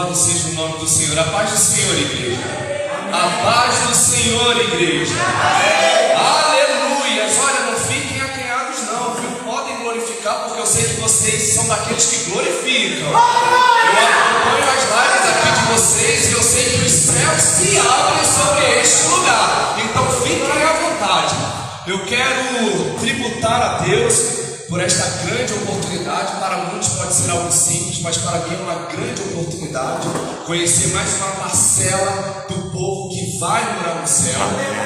Louvado seja o nome do Senhor. A paz do Senhor, igreja. A paz do Senhor, igreja. Aleluias. Olha, não fiquem acanhados não, viu? Podem glorificar, porque eu sei que vocês são daqueles que glorificam. Eu acompanho as lives aqui de vocês e eu sei que os céus se abrem sobre este lugar. Então fiquem à vontade. Eu quero tributar a Deus por esta grande oportunidade. Para muitos pode ser algo simples, mas para mim é uma grande oportunidade conhecer mais uma parcela do povo que vai morar no céu,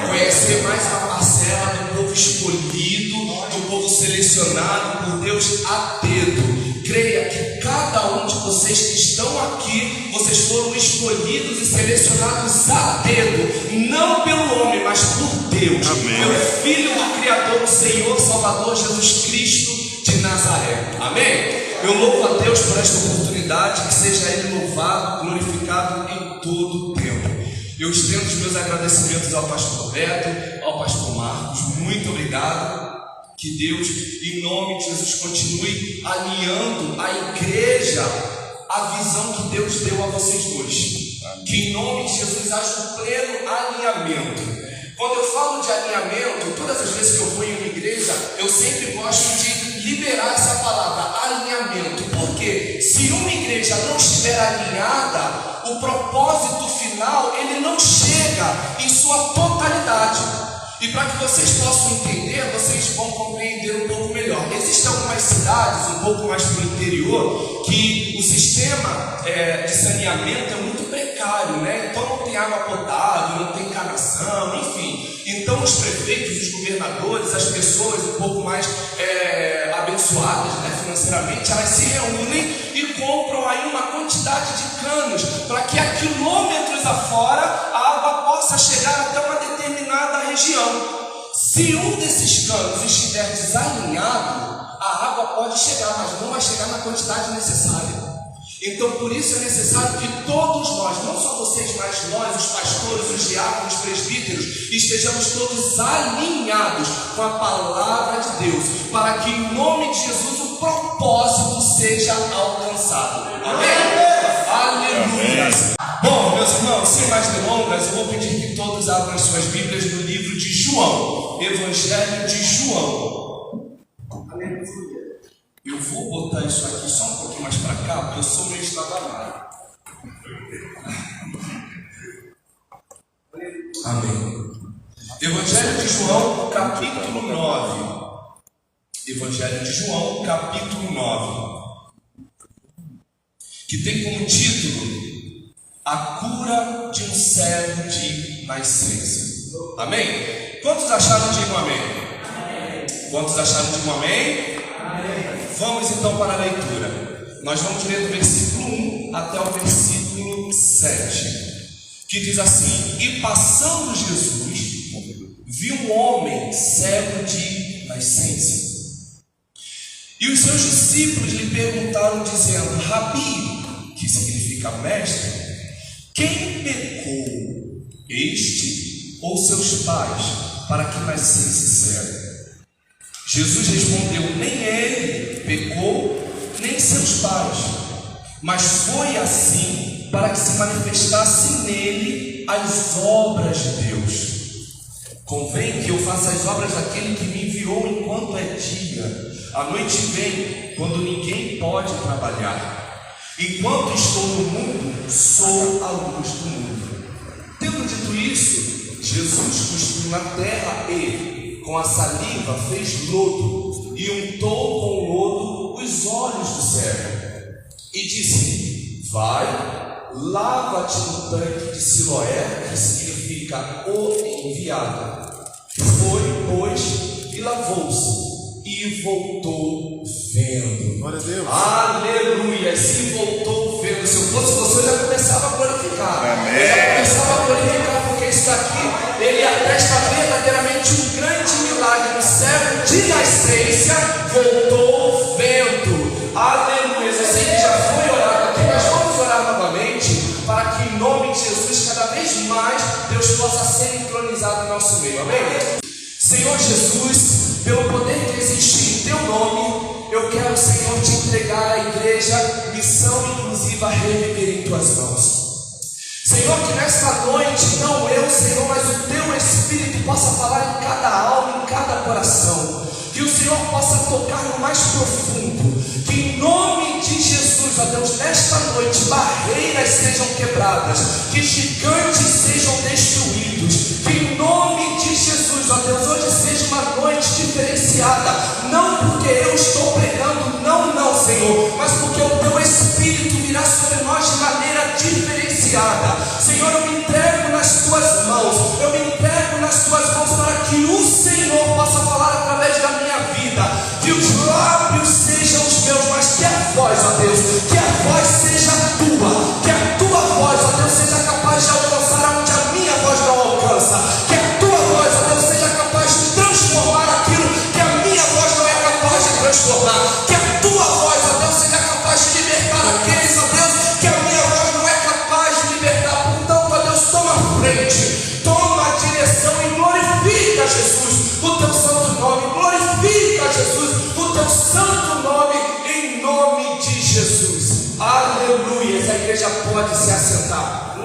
conhecer mais uma parcela do povo escolhido, do povo selecionado por Deus a dedo. Creia que cada um de vocês que estão aqui, vocês foram escolhidos e selecionados a dedo, não pelo homem, mas por Deus. Amém. Pelo Filho do Criador, o Senhor Salvador Jesus Cristo de Nazaré. Amém? Eu louvo a Deus por esta oportunidade, que seja Ele louvado, glorificado em todo o tempo. Eu estendo os meus agradecimentos ao pastor Beto, ao pastor Marcos. Muito obrigado. Que Deus, em nome de Jesus, continue alinhando a igreja à visão que Deus deu a vocês dois. Que em nome de Jesus haja um pleno alinhamento. Quando eu falo de alinhamento, todas as vezes que eu vou em uma igreja, eu sempre gosto de liberar essa palavra, alinhamento. Porque se uma igreja não estiver alinhada, o propósito final, ele não chega em sua totalidade. E para que vocês possam entender, vocês vão compreender um pouco melhor. Existem algumas cidades, um pouco mais para o interior, que o sistema de saneamento é muito precário, né? Então não tem água potável, não tem encanamento, enfim. Então os prefeitos, os governadores, as pessoas um pouco mais abençoadas, né, financeiramente, elas se reúnem e compram aí uma quantidade de canos para que a quilômetros afora a água possa chegar até uma determinada região. Se um desses canos estiver desalinhado, a água pode chegar, mas não vai chegar na quantidade necessária. Então por isso é necessário que todos nós, não só vocês, mas nós, os pastores, os diáconos, os presbíteros, estejamos todos alinhados com a palavra de Deus, para que em nome de Jesus o propósito seja alcançado. Amém? Aleluia. Bom, meus irmãos, sem mais delongas, eu vou pedir que todos abram as suas Bíblias no livro de João, Evangelho de João. Aleluia. Eu vou botar isso aqui só um pouquinho mais para cá, porque eu sou meio estabanado. Amém. Evangelho de João, capítulo 9. Evangelho de João, capítulo 9. Que tem como título A Cura de um Cego de Nascença. Amém? Quantos acharam de um amém? Amém. Quantos acharam de um amém? Vamos então para a leitura. Nós vamos ler do versículo 1 até o versículo 7, que diz assim: E passando Jesus, viu um homem cego de nascença. E os seus discípulos lhe perguntaram, dizendo: Rabi, que significa mestre, quem pecou, este ou seus pais, para que nascesse cego? Jesus respondeu: Nem ele pecou, nem seus pais, mas foi assim para que se manifestassem nele as obras de Deus. Convém que eu faça as obras daquele que me enviou enquanto é dia. A noite vem, quando ninguém pode trabalhar. Enquanto estou no mundo, sou a luz do mundo. Tendo dito isso, Jesus cuspiu na terra e, com a saliva, fez lodo e untou com lodo os olhos do cego. E disse: Vai, lava-te no tanque de Siloé, que significa o enviado. Foi, pois, e lavou-se, e voltou vendo. Glória a Deus. Aleluia. Se voltou vendo. Se eu fosse você, eu já começava a glorificar. Amém. Eu já começava a glorificar, porque isso aqui, ele atesta verdadeiramente um grande milagre. O cego de nascença voltou vendo. Aleluia. Eu sei que já foi orado aqui, mas vamos orar novamente, para que em nome de Jesus, cada vez mais, Deus possa ser entronizado no nosso meio. Amém? Senhor Jesus, pelo poder que existe em teu nome, eu quero, Senhor, te entregar a igreja, missão inclusiva, reviver em tuas mãos. Senhor, que nesta noite, não eu, Senhor, mas o teu Espírito possa falar em cada alma, em cada coração. Que o Senhor possa tocar no mais profundo. Que em nome de Jesus, ó Deus, nesta noite, barreiras sejam quebradas. Que gigantes sejam destruídos. Que em nome de Jesus, ó Deus, hoje seja uma noite diferenciada. Não porque eu estou pregando, não, Senhor, mas porque o teu Espírito virá sobre nós de maneira diferenciada. Senhor, eu me entrego nas tuas mãos. Eu me entrego nas tuas mãos para que o Senhor possa falar através da minha vida. Que os lábios sejam os meus, mas que a voz, ó Deus, que a voz seja a tua. Que a tua voz, ó Deus, seja capaz de alcançar onde a minha voz não alcança. Que a tua voz, ó Deus, seja capaz de transformar aquilo que a minha voz não é capaz de transformar. Que a tua voz, ó Deus, seja capaz de libertar aqueles, ó Deus, que a minha voz não é capaz de libertar. Portanto, ó Deus, toma a frente, toma a direção e glorifica, Jesus, o teu santo nome. Glorifica, Jesus, o teu santo nome, em nome de Jesus. Aleluia. A igreja pode se assentar.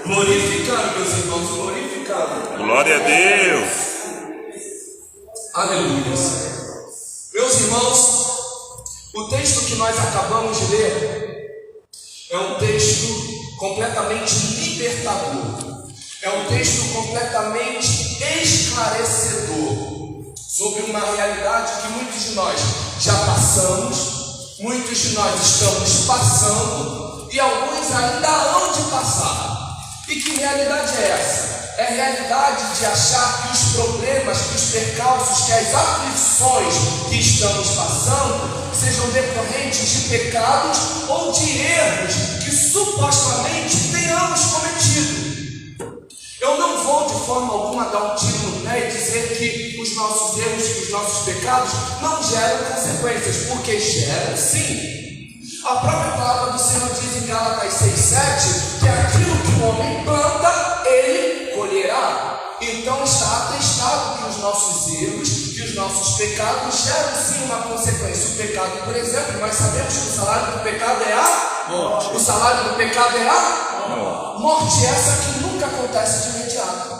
Glorificando, meus irmãos, glorificando. Glória a Deus. Aleluia. Meus irmãos, o texto que nós acabamos de ler é um texto completamente libertador. É um texto completamente esclarecedor sobre uma realidade que muitos de nós já passamos, muitos de nós estamos passando e alguns ainda hão de passar. E que realidade é essa? É a realidade de achar que os problemas, que os percalços, que as aflições que estamos passando sejam decorrentes de pecados ou de erros que supostamente tenhamos cometido. Eu não vou de forma alguma dar um tiro no pé e dizer que os nossos erros, que os nossos pecados não geram consequências, porque geram sim. A própria palavra do Senhor diz em Gálatas 6,7 que aquilo que o homem planta, ele colherá. Então está atestado que os nossos erros, que os nossos pecados geram sim uma consequência. O pecado, por exemplo, nós sabemos que o salário do pecado é a morte. O salário do pecado é a morte, essa que nunca acontece de imediato.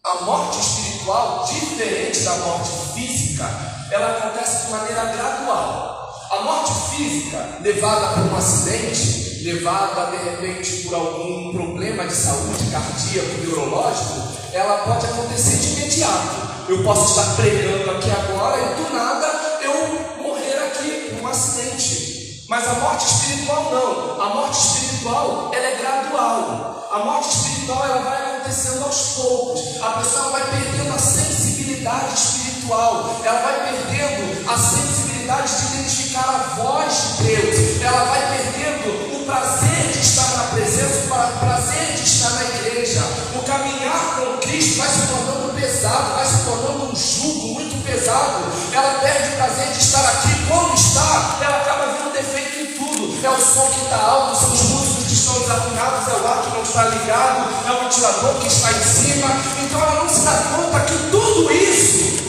A morte espiritual, diferente da morte física, ela acontece de maneira gradual. A morte física, levada por um acidente, levada de repente por algum problema de saúde cardíaco, neurológico, ela pode acontecer de imediato. Eu posso estar pregando aqui agora e do nada eu morrer aqui por um acidente. Mas a morte espiritual não. A morte espiritual, ela é gradual. A morte espiritual, ela vai acontecendo aos poucos. A pessoa vai perdendo a sensibilidade espiritual. Ela vai perdendo a sensibilidade de identificar a voz de Deus. Ela vai perdendo o prazer de estar na presença, o prazer de estar na igreja. O caminhar com Cristo vai se tornando pesado, vai se tornando um jugo muito pesado. Ela perde o prazer de estar aqui. Quando está, ela acaba vendo defeito em tudo. É o som que está alto, são os músicos que estão desafinados, é o ar que não está ligado, é o ventilador que está em cima. Então ela não se dá conta que tudo isso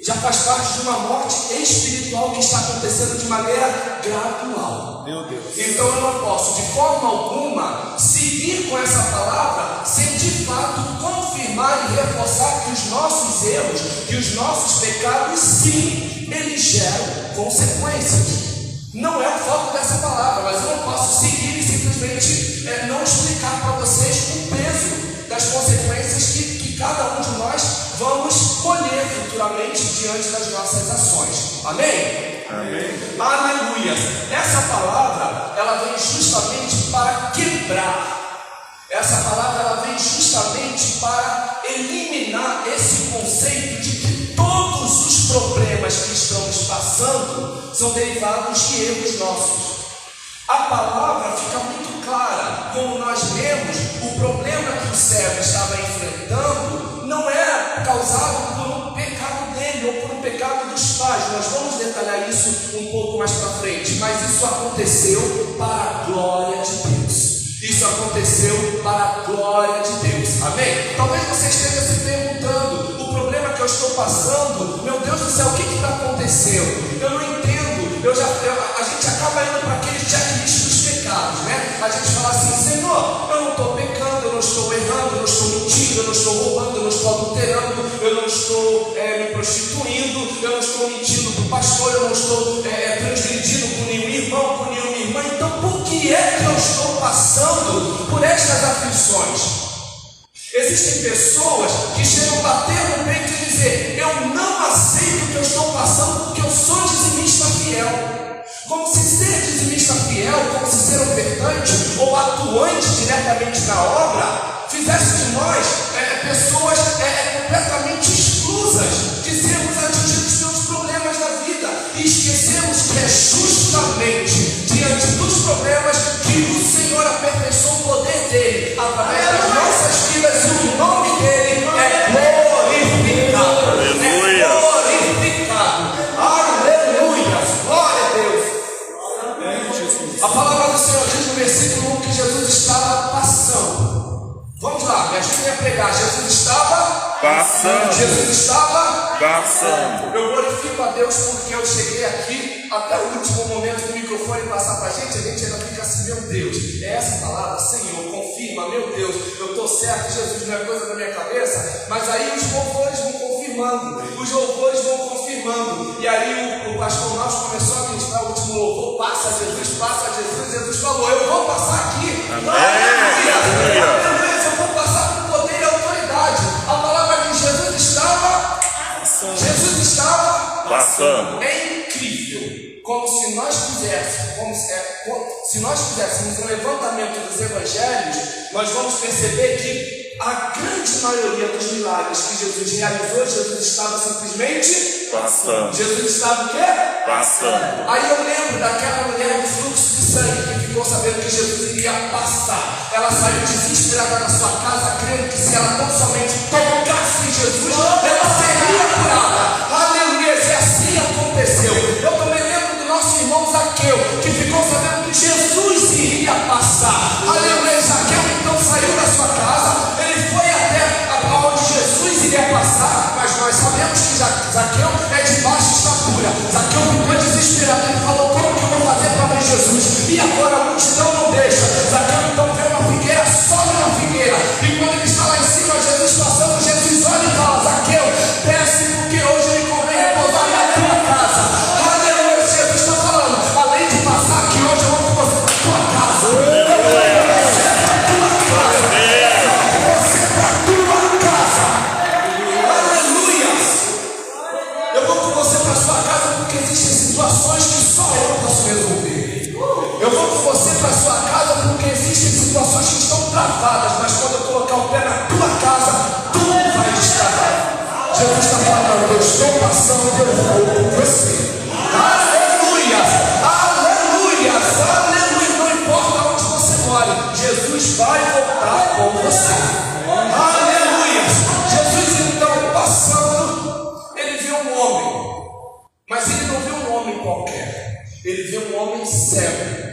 já faz parte de uma morte espiritual que está acontecendo de maneira gradual. Meu Deus. Então eu não posso de forma alguma seguir com essa palavra sem de fato confirmar e reforçar que os nossos erros, que os nossos pecados, sim, eles geram consequências. Não é o foco dessa palavra, mas eu não posso seguir e simplesmente não explicar para vocês o peso das consequências que cada um de nós vamos colher futuramente diante das nossas ações. Amém? Amém. Aleluia. Essa palavra, ela vem justamente para quebrar. Essa palavra, ela vem justamente para eliminar esse conceito de que todos os problemas que estamos passando são derivados de erros nossos. A palavra fica muito clara. Como nós lemos, o problema que o servo estava enfrentando não era causado por um pecado dele ou por um pecado dos pais. Nós vamos detalhar isso um pouco mais para frente. Mas isso aconteceu para a glória de Deus. Isso aconteceu para a glória de Deus. Amém? Talvez você esteja se perguntando: o problema que eu estou passando, meu Deus do céu, o que está acontecendo? Eu não entendo a gente acaba indo para aquele checklist dos pecados, né? A gente fala assim: Senhor, eu não estou pecando, eu não estou errando, eu não estou mentindo, eu não estou roubando, eu não estou adulterando, eu não estou me prostituindo, eu não estou mentindo para o pastor, eu não estou transgredindo com nenhum irmão, com nenhuma irmã. Então por que é que eu estou passando por estas aflições? Existem pessoas que chegam a bater no peito e dizer: eu não aceito o que eu estou passando porque eu sou dizimista fiel. Como se ser dizimista fiel, como se ser ofertante ou atuante diretamente na obra fizesse de nós pessoas completamente exclusas de sermos atingidos pelos problemas da vida, e esquecemos que é justamente diante dos problemas que o Senhor aperfeiçoou o poder dele através das nossas vidas, e o nome dele é glorificado. Aleluia. É glorificado. Aleluia. Glória a Deus. A palavra do Senhor diz no versículo 1 que Jesus estava passando. Vamos lá, me ajude a pregar. Jesus estava passando. Jesus estava Passando. Eu glorifico a Deus porque eu cheguei aqui até o último momento do microfone passar para a gente ainda fica assim: meu Deus, é essa palavra, Senhor, confirma, meu Deus, eu estou certo, Jesus, não é coisa da minha cabeça. Mas aí os louvores vão confirmando, e aí o pastor Márcio começou a ministrar o último louvor: passa Jesus, Jesus falou: eu vou passar aqui. Aleluia. Eu vou passar com poder e autoridade. A palavra de Jesus estava Passando. É incrível como se nós fizéssemos um levantamento dos evangelhos, nós vamos perceber que a grande maioria dos milagres que Jesus realizou, Jesus estava simplesmente passando. Jesus estava o quê? Passando. Aí eu lembro daquela mulher do fluxo de sangue que ficou sabendo que Jesus iria passar. Ela saiu desesperada da sua casa, crendo que se ela tão somente tocasse em Jesus, ela seria curada. Aleluia, e assim aconteceu. Eu também lembro do nosso irmão Zaqueu, que ficou sabendo que Jesus iria passar. Aleluia, Zaqueu então saiu da sua casa, ele foi até onde Jesus iria passar, mas nós sabemos que Zaqueu é de baixa estatura. Zaqueu ficou desesperado, ele falou: como que eu vou fazer para ver Jesus? E agora a multidão não deixa. Zaqueu então vê uma figueira, sobe na figueira, e quando ele está lá em cima, Jesus passando, Jesus olha e fala: Zaqueu, desce, porque hoje ele convém repousar na tua casa. Aleluia, Jesus está falando: além de passar aqui hoje, eu vou com você para a tua casa. Eu vou com você para a sua casa porque existem situações que só eu posso resolver. Eu vou com você para a sua casa porque existem situações que estão travadas, mas quando eu colocar o pé na tua casa, tudo vai destravar. Jesus está falando: eu estou passando, eu vou com você. Aleluia, aleluia, aleluia. Não importa onde você mora, Jesus vai voltar com você. Aleluia. Jesus então passando, ele viu um homem, mas ele não viu um homem qualquer. Ele viu um homem cego.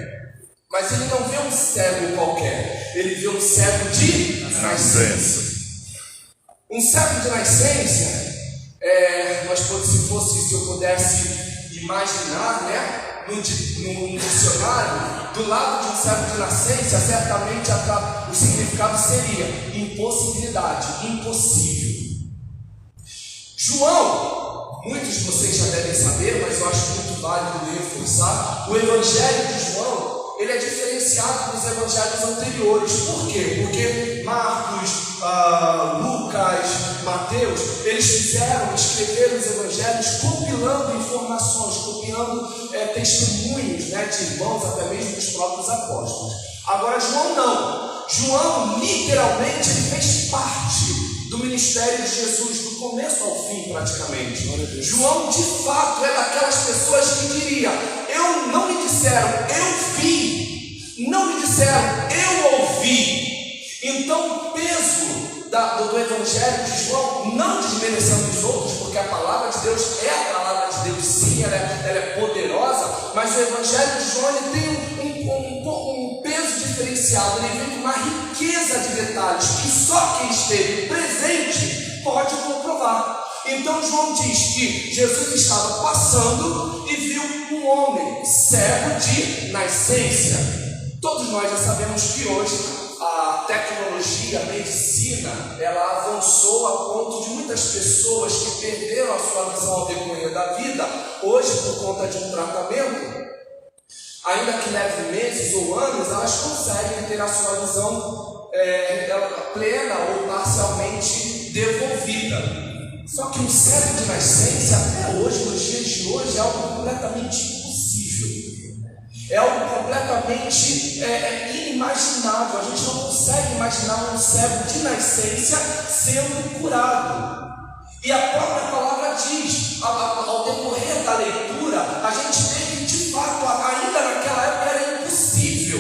Mas ele não viu um cego qualquer. Ele viu um cego de nascença. Um cego de nascença, se eu pudesse imaginar, né, no dicionário, do lado de um cego de nascença, certamente o significado seria impossibilidade, impossível. João, muitos de vocês já devem saber, mas eu acho muito válido reforçar, o Evangelho de João, ele é diferenciado dos evangelhos anteriores. Por quê? Porque Marcos, Lucas, Mateus, eles escreveram os evangelhos compilando informações, copiando testemunhos, né, de irmãos, até mesmo dos próprios apóstolos. Agora João não. João literalmente ele fez parte do ministério de Jesus, do começo ao fim praticamente. João de fato é daquelas pessoas que diria: não me disseram, eu vi, não me disseram, eu ouvi. Então o peso do evangelho de João, não desmerecendo os outros, porque a palavra de Deus é a palavra de Deus, sim, ela é poderosa, mas o evangelho de João ele tem um peso diferenciado, ele vem com uma riqueza de detalhes que só quem esteve presente pode comprovar. Então João diz que Jesus estava passando e viu um homem cego de nascença. Todos nós já sabemos que hoje a tecnologia, a medicina, ela avançou a ponto de muitas pessoas que perderam a sua visão ao decorrer da vida, hoje por conta de um tratamento, ainda que leve meses ou anos, elas conseguem ter a sua visão plena ou parcialmente devolvida. Só que um cego de nascença, até hoje, nos dias de hoje, é algo completamente impossível. É algo completamente inimaginável. A gente não consegue imaginar um cego de nascença sendo curado. E a própria palavra diz, ao decorrer da leitura, a gente vê que de fato, ainda naquela época era impossível.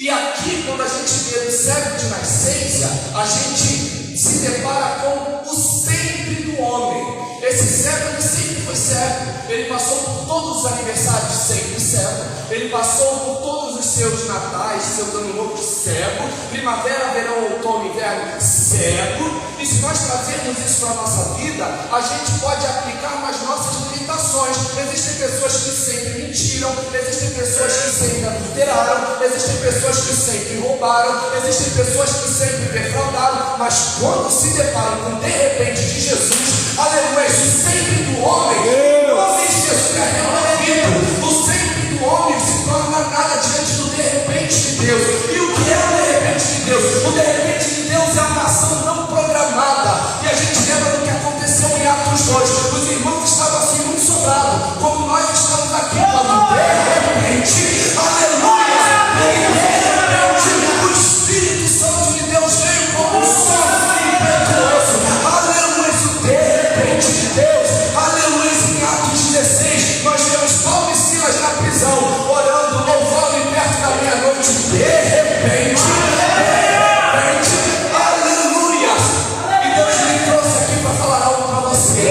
E aqui, quando a gente vê um cego de nascença, a gente se depara com o sempre do homem. Esse cego, ele sempre foi cego. Ele passou por todos os aniversários sempre cego. Ele passou por todos os seus natais, seu ano novo cego. Primavera, verão, outono, inverno cego. E se nós trazermos isso para a nossa vida, a gente pode aplicar nas nossas limitações. Existem pessoas que sempre mentiram, existem pessoas que sempre adulteraram, existem pessoas que sempre roubaram, existem pessoas que sempre defraudaram, mas quando se deparam com de repente de Jesus, aleluia, o sempre do homem, o homem de Jesus é removido, o sempre do homem se torna nada diante do de repente de Deus. E o que é o de repente de Deus? O de repente de Deus é uma ação não programada. E a gente lembra do que aconteceu em Atos 2. Os irmãos estavam assim muito sobrados, como nós estamos aqui, quando de repente, aleluia, o Espírito Santo de Deus veio como um som impetuoso, aleluia, o de repente de Deus, aleluia. Em Atos 16, nós vemos Paulo e Silas na prisão, orando, louvando e perto da meia-noite, de repente, aleluia. E Deus me trouxe aqui para falar algo para você.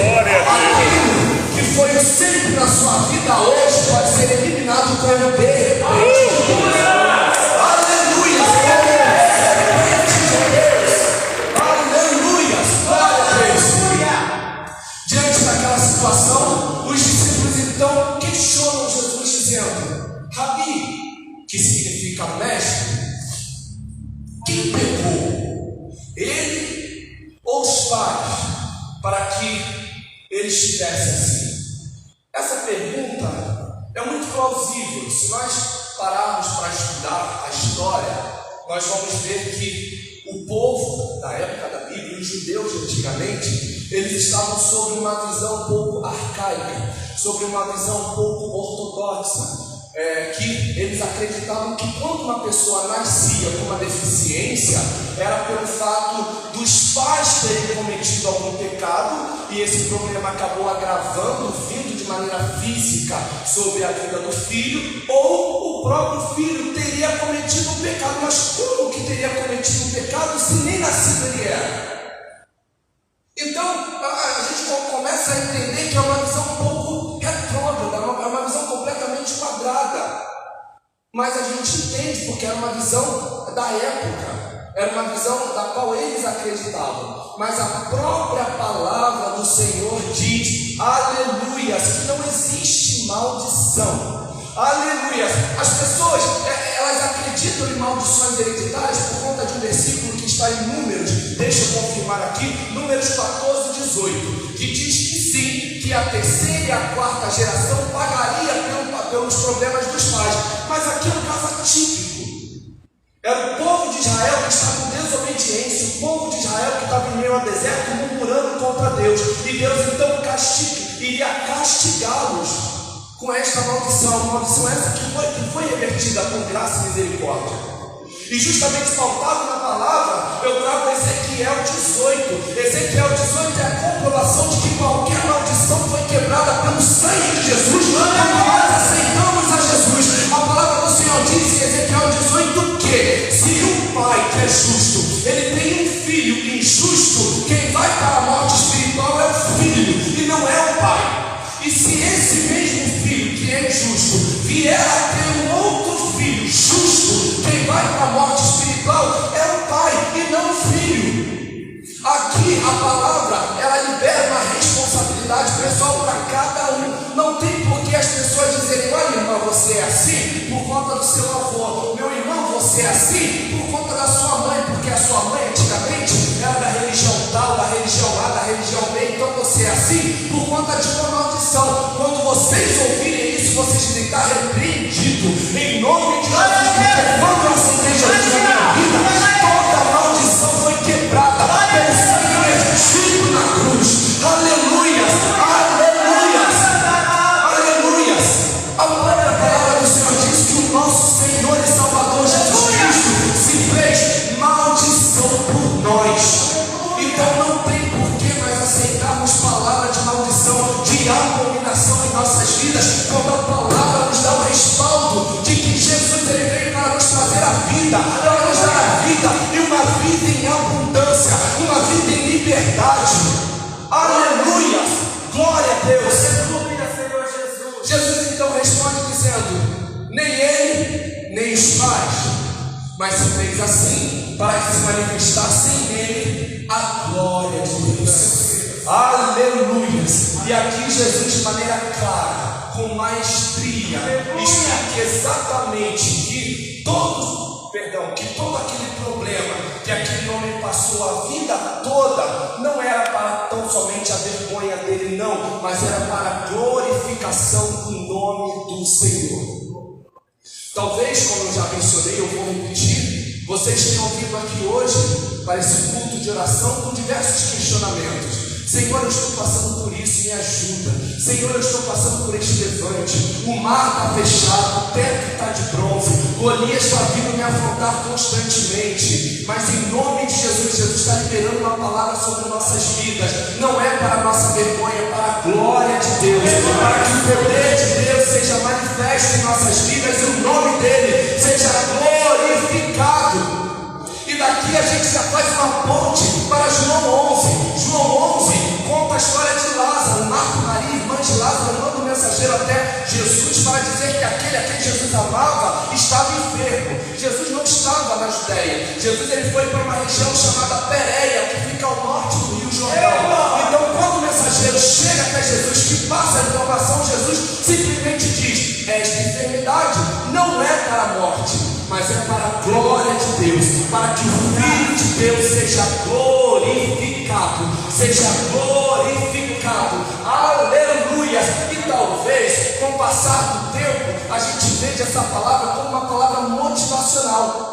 Aquilo que foi sempre na sua vida hoje pode ser eliminado com o de repente. Aleluia. Aleluia. Glória a Deus. Diante daquela situação, os discípulos então questionam Jesus dizendo: Rabi, que significa mestre, quem pecou? Ele ou os pais, para que ele estivesse assim? Essa pergunta é muito plausível. Se nós pararmos para estudar a história, nós vamos ver que o povo da época da Bíblia, os judeus antigamente, eles estavam sobre uma visão um pouco arcaica, sobre uma visão um pouco ortodoxa. Que eles acreditavam que quando uma pessoa nascia com uma deficiência, era pelo fato dos pais terem cometido algum pecado, e esse problema acabou agravando, vindo de maneira física sobre a vida do filho, ou o próprio filho teria cometido um pecado. Mas como que teria cometido um pecado se nem nascido ele era? Então a gente começa a entender que é uma visão um pouco retrógrada, é uma visão completamente quadrada. Mas a gente entende porque era uma visão da época, era uma visão da qual eles acreditavam. Mas a própria palavra do Senhor diz, aleluia, que não existe maldição. Aleluia. As pessoas, elas acreditam em maldições hereditárias por conta de um versículo que está em Números, deixa eu confirmar aqui, Números 14, 18, que diz que sim, que a terceira e a quarta geração pagaria pelos problemas dos pais. Mas aqui é um caso atípico. Era o povo de Israel que estava em desobediência, o povo de Israel que estava em meio ao deserto murmurando contra Deus, e Deus então iria castigá-los com esta maldição essa que foi revertida com graça e misericórdia. E justamente pautado na palavra, eu trago Ezequiel 18. Ezequiel 18 é a comprovação de que qualquer maldição foi quebrada pelo sangue de Jesus, quando nós aceitamos a Jesus. A palavra do Senhor diz em Ezequiel 18 que se um pai que é justo, ele tem um filho injusto, quem vai para a morte espiritual é o filho e não é o pai. E se esse mesmo filho que é injusto vier a ter um outro filho justo, quem vai para a morte espiritual é o pai e não o filho. Aqui a palavra, ela libera uma responsabilidade seu avô. Meu irmão, você é assim por conta da sua mãe, porque a sua mãe antigamente era da religião tal, da religião A, da religião B. Então você é assim por conta de uma maldição. Quando vocês ouvirem isso, vocês têm que estar repreendido em nome de Jesus, porque quando eu aceitei Jesus na minha vida, toda maldição foi quebrada pelo sangue vertido na cruz. Aleluia, aleluia, aleluia. A própria palavra do Senhor diz que o nosso Senhor e Salvador Jesus Cristo se fez maldição por nós. Então não tem por que nós aceitarmos palavra de maldição, de abominação em nossas vidas, quando a palavra nos dá o respaldo de que Jesus ele veio para nos trazer a vida, para nos dar a vida, e uma vida em abundância, uma vida em liberdade. Aleluia! Glória a Deus! Aleluia, Senhor Jesus! Jesus então responde dizendo: nem ele, nem os pais, mas se fez assim, para que se manifestasse nele a glória de Deus. Aleluia! E aqui Jesus, de maneira clara, com maestria, explica exatamente que todo aquele problema que aquele homem passou a vida toda não era para tão somente a vergonha dele, não, mas era para a glorificação do nome do Senhor. Talvez, como eu já mencionei, eu vou repetir, vocês tenham vindo aqui hoje para esse culto de oração com diversos questionamentos. Senhor, eu estou passando por isso, me ajuda. Senhor, eu estou passando por este levante. O mar está fechado, o teto está de bronze, Golias está vindo me afrontar constantemente. Mas em nome de Jesus, Jesus está liberando uma palavra sobre nossas vidas. Não é para a nossa vergonha, é para a glória de Deus, para que o poder de Deus seja manifesto em nossas vidas e o nome dele seja glorificado. E daqui a gente já faz uma ponte para João 11. João 11 conta a história de Lázaro. Marta, Maria, irmã de Lázaro, manda um mensageiro até Jesus para dizer que aquele a quem Jesus amava estava enfermo. Jesus não estava na Judéia. Jesus ele foi para uma região chamada Pérea, que fica ao norte do Rio Jordão. Então quando o mensageiro chega até Jesus, que passa a informação, Jesus simplesmente diz: esta enfermidade não é para a morte, mas é para a glória de Deus, para que o Filho de Deus seja glorificado, seja glorificado. Aleluia! E talvez, com o passar do tempo, a gente veja essa palavra como uma palavra motivacional.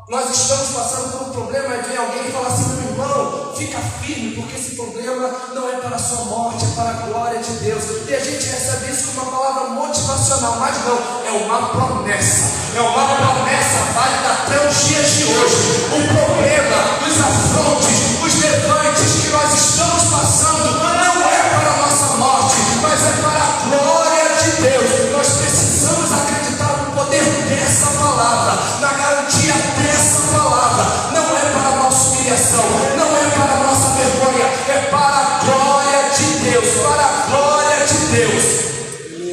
Nós estamos passando por um problema e vem alguém e fala assim: meu irmão, fica firme, porque esse problema não é para a sua morte, é para a glória de Deus. E a gente recebe isso como uma palavra motivacional, mas não, é uma promessa. É uma promessa válida até os dias de hoje. O problema, os afrontes, os levantes que nós estamos passando não é para a nossa morte, mas é para a glória de Deus. Nós precisamos acreditar no poder dessa palavra, na garantia dessa palavra. Não é para a nossa humilhação, não é para a nossa vergonha, é para a glória de Deus, para a glória de Deus.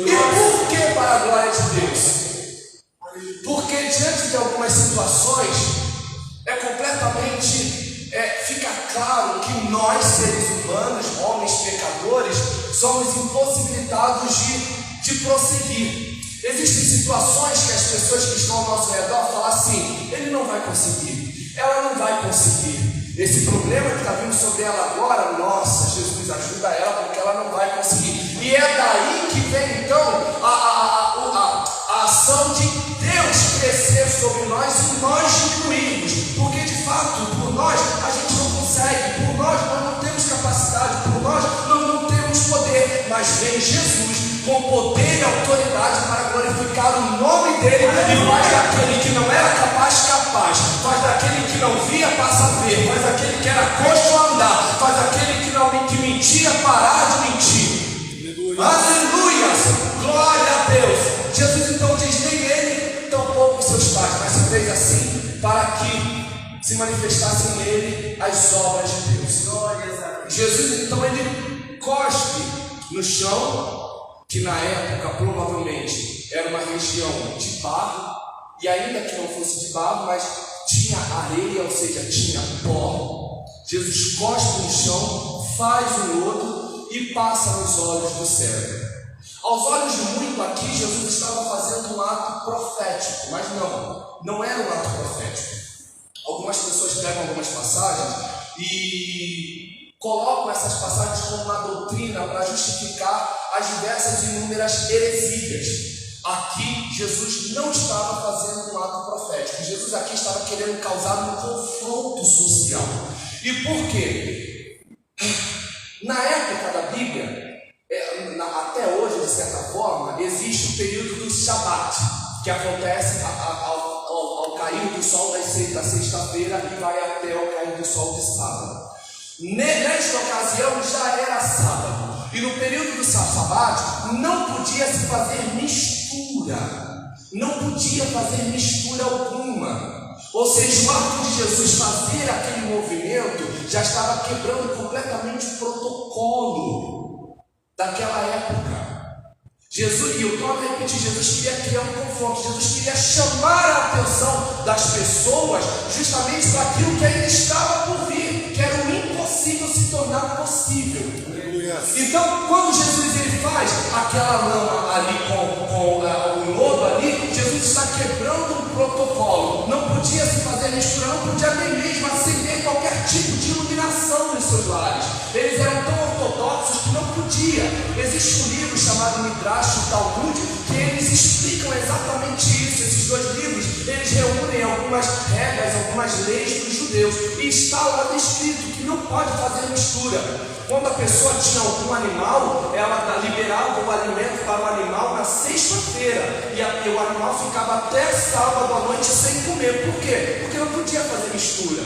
E por que para a glória de Deus? Porque diante de algumas situações é completamente fica claro que nós, seres humanos, homens pecadores, somos impossibilitados de prosseguir. Existem situações que as pessoas que estão ao nosso redor falam assim: ele não vai conseguir, ela não vai conseguir. Esse problema que está vindo sobre ela agora, nossa, Jesus ajuda ela porque ela não vai conseguir. E é daí que vem então a ação de Deus crescer sobre nós e nós diminuirmos. Porque de fato, por nós, a gente não consegue, por nós não temos capacidade, por nós não temos poder. Mas vem Jesus com poder e autoridade para glorificar o nome dele e faz daquele que não era capaz, faz daquele que não via, passa a ver, faz daquele que era coxo a andar, faz daquele que mentia parar de mentir. Aleluia! Glória a Deus! Jesus então diz: nem ele, tampouco seus pais, mas se fez assim para que se manifestassem nele as obras de Deus. Jesus então ele cospe no chão, que na época provavelmente era uma região de barro, e ainda que não fosse de barro, mas tinha areia, ou seja, tinha pó. Jesus cospe no chão, faz um lodo e passa nos olhos do cego. Aos olhos de muito aqui, Jesus estava fazendo um ato profético, mas não era um ato profético. Algumas pessoas pegam algumas passagens e colocam essas passagens como uma doutrina para justificar as diversas e inúmeras heresias. Aqui, Jesus não estava fazendo um ato profético. Jesus aqui estava querendo causar um confronto social. E por quê? Na época da Bíblia, até hoje, de certa forma, existe o período do Shabat, que acontece ao cair do sol da sexta-feira e vai até o cair do sol de sábado. Nesta ocasião já era sábado, e no período do Shabat não podia se fazer mistura alguma. Ou seja, o ato de Jesus fazer aquele movimento já estava quebrando completamente o protocolo daquela época. Jesus, e eu torno a repetir, Jesus queria criar um confronto, Jesus queria chamar a atenção das pessoas justamente para aquilo que ainda estava por vir, que era o impossível se tornar possível. Então, quando Jesus ele faz aquela lama ali com o lodo ali, Jesus está quebrando um protocolo. Não podia se fazer mistura, não podia nem mesmo acender qualquer tipo de iluminação nos seus lares. Eles eram tão ortodoxos que não podia. Existe um livro chamado Midrash, o Talmud, que eles explicam exatamente isso. Esses dois livros, eles reúnem algumas regras, algumas leis dos judeus, e está lá descrito que não pode fazer mistura. Quando a pessoa tinha algum animal, ela liberava o alimento para o animal na sexta-feira, e o animal ficava até sábado à noite sem comer. Por quê? Porque não podia fazer mistura.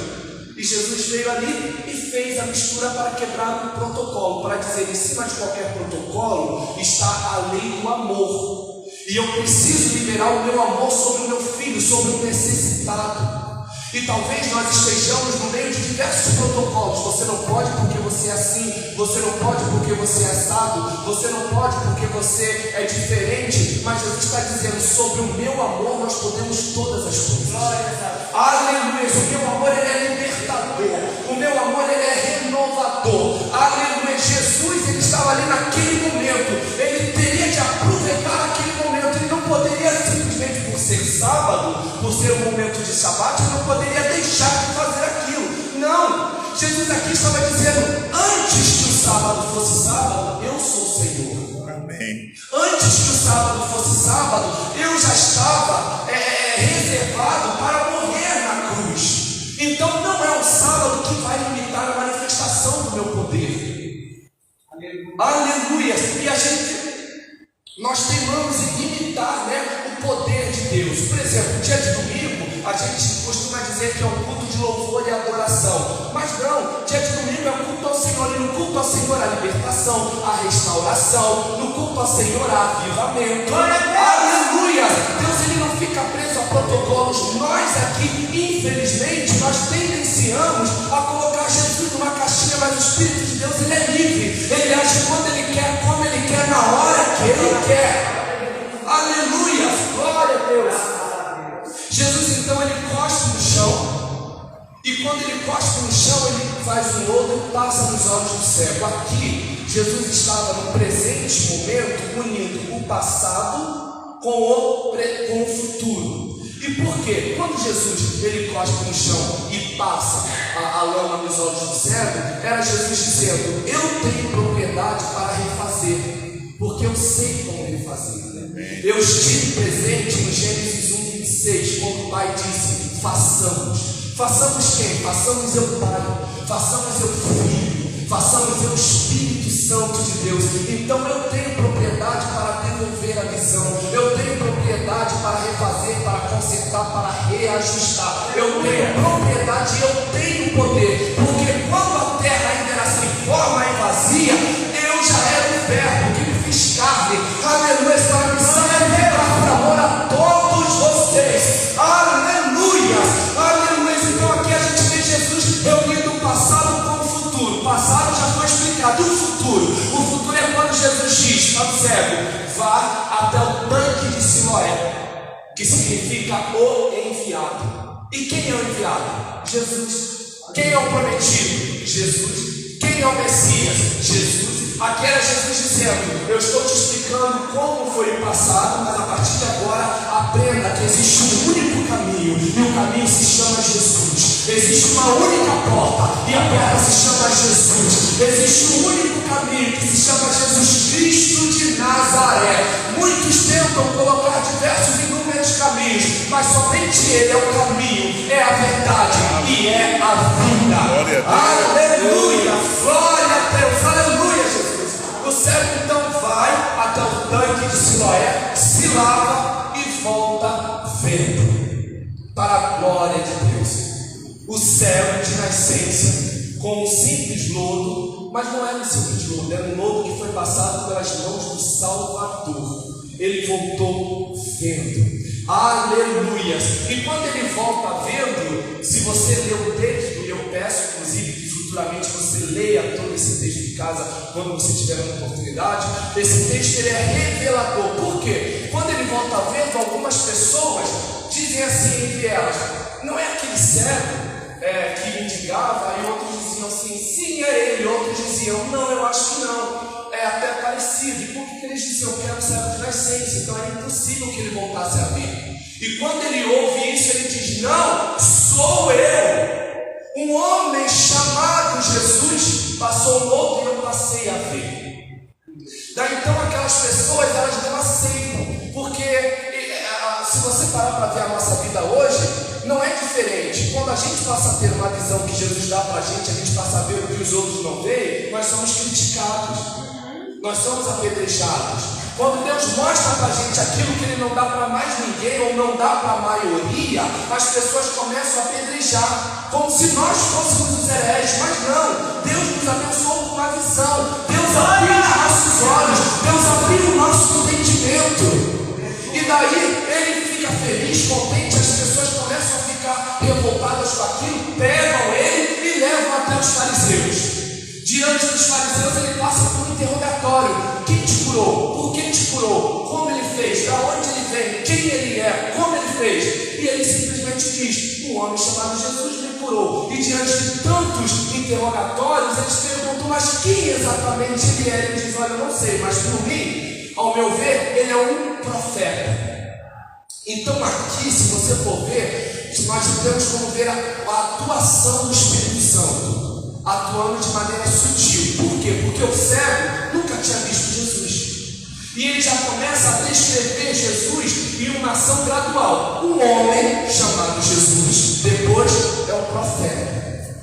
E Jesus veio ali e fez a mistura para quebrar o protocolo, para dizer, em cima de qualquer protocolo está a lei do amor. E eu preciso liberar o meu amor sobre o meu filho, sobre o necessitado. E talvez nós estejamos no meio de diversos protocolos. Você não pode porque você é assim, você não pode porque você é assado, você não pode porque você é diferente. Mas Jesus está dizendo, sobre o meu amor nós podemos todas as coisas. Aleluia, o meu amor ele é libertador, o meu amor ele é renovador. Aleluia, Jesus ele estava ali naquele momento, ele teria de aproveitar aquele momento, ele não poderia simplesmente por ser sábado, por ser um momento de Shabat, ele não poderia deixar de fazer aquilo. Não, Jesus aqui estava dizendo, antes que o sábado fosse sábado, eu sou o Senhor. Amém. Antes que o sábado fosse sábado, eu já estava reservado para morrer na cruz. Então não é o sábado que vai limitar a manifestação do meu poder. Aleluia. E nós teimamos em imitar, o poder de Deus. Por exemplo, dia de domingo, a gente costuma dizer que é um culto de louvor e adoração. Mas não, dia de domingo é um culto ao Senhor. E no culto ao Senhor a libertação, a restauração. No culto ao Senhor a avivamento. Aleluia! Deus ele não fica preso a protocolos. Nós aqui, infelizmente, nós tendenciamos a colocar Jesus numa caixinha, mas o Espírito de Deus ele é livre. Ele age quando ele quer, como ele quer, na hora que ele quer. Aleluia! Glória a Deus! Jesus então ele encosta no chão, e quando ele encosta no chão, ele faz um lodo e passa nos olhos do cego. Aqui, Jesus estava no presente momento, unindo o passado com o futuro. E por quê? Quando Jesus ele encosta no chão e passa a lama nos olhos do cego, era Jesus dizendo, eu tenho propriedade para refazer, porque eu sei como refazer. Eu estive presente no Gênesis 1:26, quando o Pai disse, façamos quem? Façamos eu Pai, façamos eu Filho, façamos eu Espírito Santo de Deus. Então eu tenho propriedade para devolver a visão, eu tenho propriedade para refazer, para consertar, para reajustar. Eu tenho propriedade e eu tenho poder, porque quando a terra ainda era sem forma e vazia, eu já era o verbo que me fiz carne. Aleluia, essa missão é liberar por amor a todos vocês. Aleluia, aleluia. Então aqui a gente vê Jesus reunindo o passado com o futuro. O passado já foi explicado, e o futuro? O futuro é quando Jesus diz ao cego, vá até o tanque de Siloé, que significa o enviado. E quem é o enviado? Jesus. Quem é o prometido? Jesus. Quem é o Messias? Jesus. Aqui era Jesus dizendo: eu estou te explicando como foi o passado, mas a partir de agora aprenda que existe um único caminho, e o caminho se chama Jesus. Existe uma única porta, e a porta se chama Jesus. Existe um único caminho, que se chama Jesus Cristo de Nazaré. Muitos tentam colocar diversos e inúmeros caminhos, mas somente Ele é o caminho, é a verdade e é a vida. Glória a Deus. Aleluia, glória a Deus, aleluia, Jesus. O servo então vai até o tanque de Siloé, se lava e volta vendo, para a glória de Deus. O céu de nascença, com um simples lodo, mas não era um simples lodo, era um lodo que foi passado pelas mãos do Salvador. Ele voltou vendo. Aleluia! E quando ele volta vendo, se você leu o texto, e eu peço inclusive que futuramente você leia todo esse texto em casa, quando você tiver uma oportunidade, esse texto ele é revelador. Por quê? Quando ele volta vendo, algumas pessoas dizem assim entre elas: não é aquele cego que mendigava? E outros diziam assim: sim, é ele. Outros diziam: não, eu acho que não. É até parecido. E por que eles diziam que era o servo de nascença? Então é impossível que ele voltasse a ver. E quando ele ouve isso, ele diz: não, sou eu. Um homem chamado Jesus passou um outro e eu passei a ver. Daí então aquelas pessoas, elas não aceitam, porque se você parar para ver a nossa vida hoje, não é diferente. Quando a gente passa a ter uma visão que Jesus dá para a gente passa a ver o que os outros não veem, nós somos criticados, nós somos apedrejados. Quando Deus mostra para a gente aquilo que Ele não dá para mais ninguém, ou não dá para a maioria, as pessoas começam a apedrejar, como se nós fôssemos os hereges. Mas não, Deus nos abençoou com uma visão, Deus abriu os nossos olhos, Deus abriu o nosso entendimento. E daí Ele fica feliz, contente, as pessoas começam a ficar revoltadas com aquilo, pegam Ele e levam até os fariseus. Diante dos fariseus ele passa por um interrogatório: quem te curou? Por que te curou? Como ele fez? Da onde ele vem? Quem ele é? Como ele fez? E ele simplesmente diz: um homem chamado Jesus me curou. E diante de tantos interrogatórios, eles perguntam: mas quem exatamente ele é? Ele diz: olha, eu não sei, mas por mim, ao meu ver, ele é um profeta. Então aqui, se você for ver, nós temos como ver a atuação do Espírito Santo atuando de maneira sutil. Por quê? Porque o cego nunca tinha visto Jesus, e ele já começa a descrever Jesus em uma ação gradual. Um homem chamado Jesus, depois é o profeta.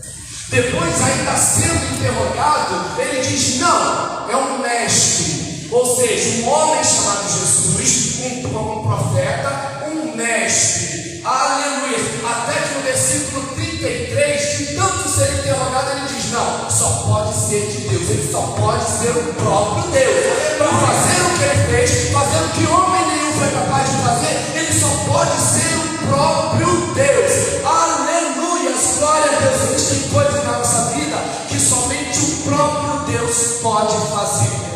Depois, ainda sendo interrogado, ele diz: não, é um mestre. Ou seja, um homem chamado Jesus, um profeta, um mestre. Aleluia! Até que no versículo 33, de tanto ser interrogado, ele diz: não, só pode ser de Deus, ele só pode ser o próprio Deus. Para fazer o que ele fez, fazer o que homem nenhum foi capaz de fazer, ele só pode ser o próprio Deus. Aleluia, glória a Deus. Existem coisas na nossa vida que somente o próprio Deus pode fazer.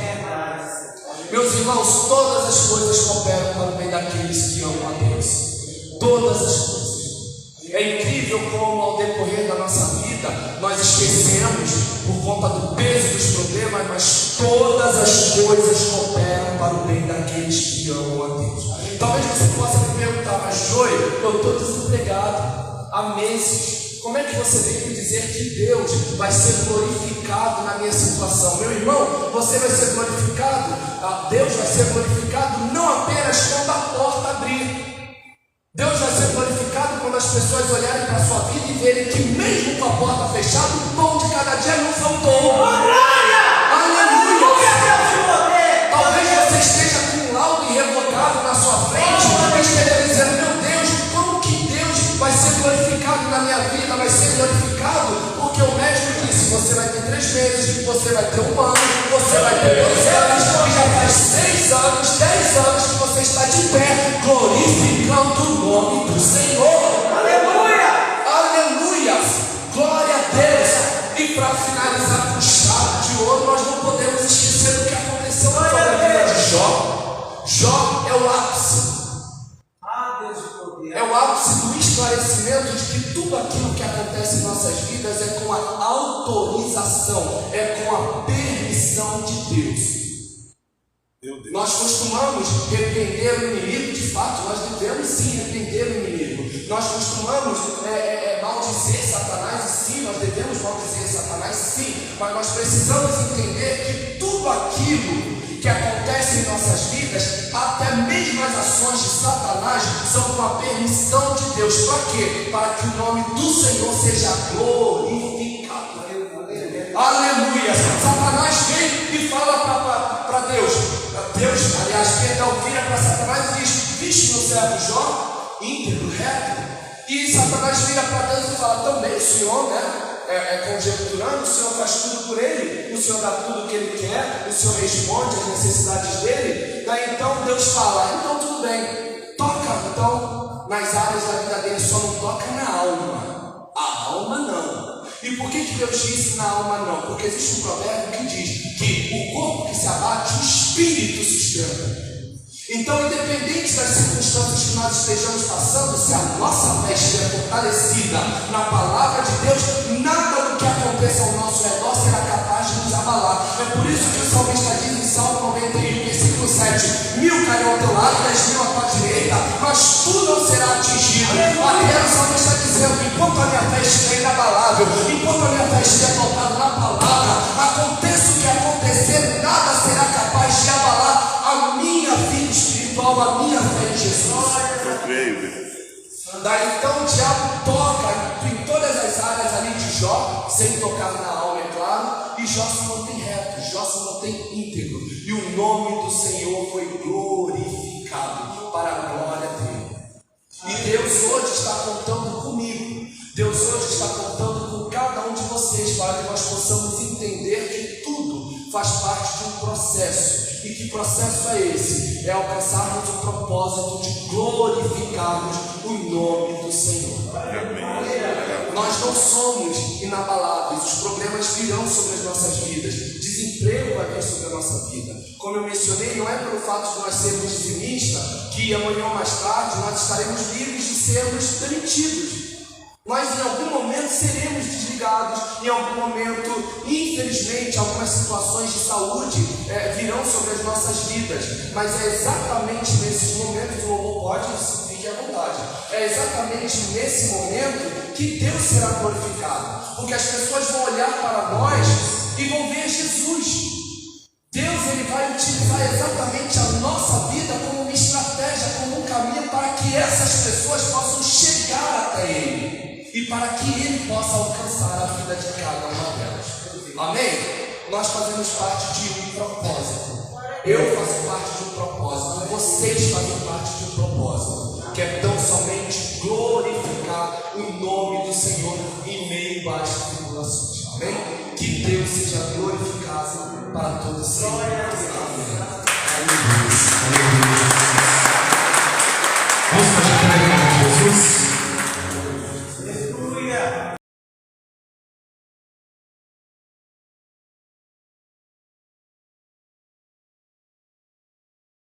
Meus irmãos, todas as coisas cooperam para o bem daqueles que amam a Deus. Todas as coisas. É incrível como ao decorrer da nossa vida nós esquecemos por conta do peso dos problemas, mas todas as coisas cooperam para o bem daqueles que amam a Deus. Talvez você possa me perguntar: mas Joey, eu estou desempregado há meses. Como é que você vem me dizer que Deus vai ser glorificado na minha situação? Meu irmão, você vai ser glorificado, Deus vai ser glorificado não apenas quando a porta abrir. Deus vai ser glorificado quando as pessoas olharem para a sua vida e verem que mesmo com a porta fechada, o pão de cada dia não faltou. Aleluia! Talvez você esteja com um laudo irrevogável na sua frente e esteja dizendo: meu Deus, como que Deus vai ser glorificado na minha vida? Vai ser glorificado porque o médico disse: você vai ter 3 meses, você vai ter 1 ano, você vai ter 2 anos, e já faz 6 anos, 10 anos que você está de pé, glorificando o nome do Senhor. Aleluia! Aleluia! Glória a Deus! E para finalizar com chave de ouro, nós não podemos esquecer do que aconteceu na vida de Jó. Jó é o ápice. É o ápice do esclarecimento esclarecimento de que tudo aquilo que acontece em nossas vidas é com a autorização, é com a permissão de Deus. Nós costumamos repreender o inimigo, de fato, nós devemos sim repreender o inimigo. Nós costumamos maldizer Satanás, e sim, nós devemos maldizer Satanás, sim. Mas nós precisamos entender que tudo aquilo que acontece em nossas vidas, até mesmo as ações de Satanás, são com a permissão de Deus. Para quê? Para que o nome do Senhor seja glorificado. Aleluia! Satanás vem e fala para Deus. Deus, aliás, perdão, vira para Satanás e diz: viste meu servo Jó, íntegro, reto. E Satanás vira para Deus e fala: também o Senhor, conjecturando, o Senhor faz tudo por ele, o Senhor dá tudo o que ele quer, o Senhor responde às necessidades dele. Daí então Deus fala: então tudo bem, toca então nas áreas da vida dele, só não toca na alma. A alma não. E por que Deus disse na alma não? Porque existe um provérbio que diz que o corpo que se abate, o espírito sustenta. Então, independente das circunstâncias que nós estejamos passando, se a nossa fé estiver fortalecida na palavra de Deus, nada do que aconteça ao nosso redor será capaz de nos abalar. É por isso que o salmista diz em Salmo 91, versículo 7: 1000 cairão ao teu lado, 10.000 à tua direita, mas tu não será atingido. Ali o salmista está dizendo: enquanto a minha fé estiver inabalável, enquanto a minha fé estiver voltada na palavra, aconteça o que acontecer, nada será capaz de abalar a minha vida espiritual, a minha fé em Jesus. Eu creio. Daí então o diabo toca em todas as áreas ali de Jó, sem tocar na alma, é claro, e Jó se mantém reto, Jó se mantém íntegro, e o nome do Senhor foi glorificado para a glória dele. E Deus hoje está contando comigo, Deus hoje está contando com cada um de vocês, para que nós possamos entender que tudo faz parte de um processo. E que processo é esse? É alcançarmos o propósito de glorificarmos o nome do Senhor. Nós não somos inabaláveis, os problemas virão sobre as nossas vidas, desemprego vai vir sobre a nossa vida. Como eu mencionei, não é pelo fato de nós sermos dizimistas que amanhã ou mais tarde nós estaremos livres de sermos demitidos. Nós em algum momento seremos desligados, em algum momento, infelizmente, algumas situações de saúde virão sobre as nossas vidas, mas é exatamente nesses momentos, o louvor pode, fique à vontade, é exatamente nesse momento que Deus será glorificado, porque as pessoas vão olhar para nós e vão ver Jesus. Deus ele vai utilizar exatamente a nossa vida como uma estratégia, como um caminho para que essas pessoas possam chegar até Ele. E para que Ele possa alcançar a vida de cada uma delas. Amém? Nós fazemos parte de um propósito. Eu faço parte de um propósito. Vocês fazem parte de um propósito. Que é tão somente glorificar o nome do Senhor em meio às tribulações. Amém? Que Deus seja glorificado para todos sempre. Amém. Aleluia.